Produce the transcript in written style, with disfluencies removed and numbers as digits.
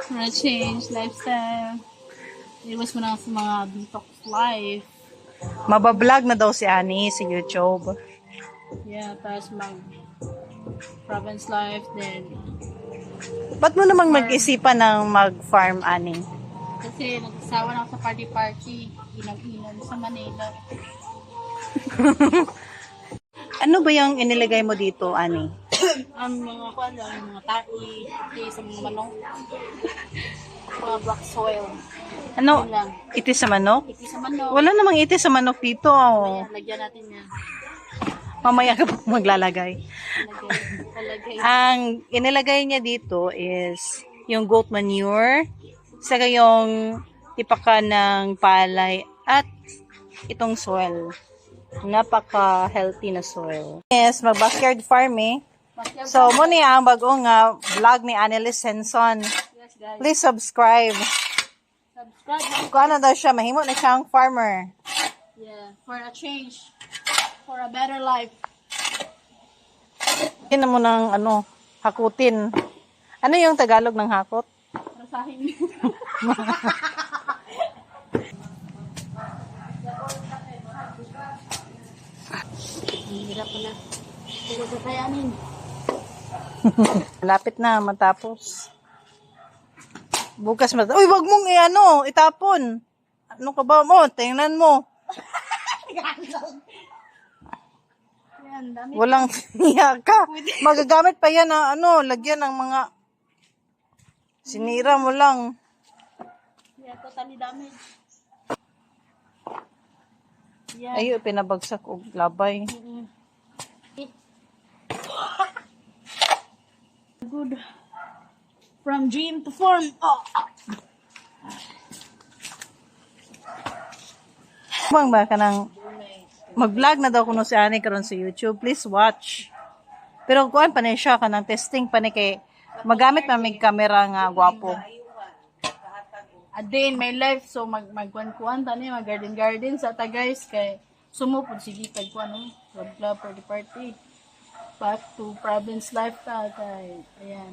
For a change, lifestyle. Iwas mo na sa mga detox life. Mabablog na daw si Ani sa YouTube. Yeah, tapos province life, then Ba't mo namang mag-isipan ng mag-farm, Ani? kasi nagsasawa na ako sa party-party, inang-inan sa Manila. Ano ba yung inilagay mo dito, Ani? Ang mga kwan, ang mga tai, iti sa mga manok, mga black soil. Ano? Yun lang. Itis sa manok? Iti sa manok. Wala namang itis sa manok dito. Oh. Ayan, lagyan natin yan. Mamaya ka pa maglalagay. Talagay. Ang inilagay niya dito is yung goat manure, saka yung tipaka ng palay at itong soil. Napaka-healthy na soil. Yes, mag-backyard farm eh. So, muna ang bagong vlog ni Annelies Henson. Yes, guys. Please subscribe. Subscribe. Kung ano daw siya, mahimo na siyang farmer. Yeah, for a change. For a better life. Hindi mo nang hakutin. Ano yung Tagalog ng hakot? Rasahin. Hirap na. Pero kakayanin. Lapit na matapos. Bukas Uy, wag mong itapon. Ano ka ba mo? Tingnan mo. Yan, dami. Walang niya ka. Magagamit pa yan na lagyan ng mga sinira mo lang. Yeah, totally damaged. Yeah. Ayo, pinabagsak og labay. Good. From dream to form. Oh. Bang ba ka nang mag-vlog na daw kuno si Ani karon sa YouTube. Please watch. Pero kuan pa ni siya kanang testing pa ni kay magamit pa mig camera nga gwapo. A day in my life, so magkuan-kuan tani, mag-garden sa ta guys kay sumupod sige kay kuan club party. Back to province life ta kay ayan.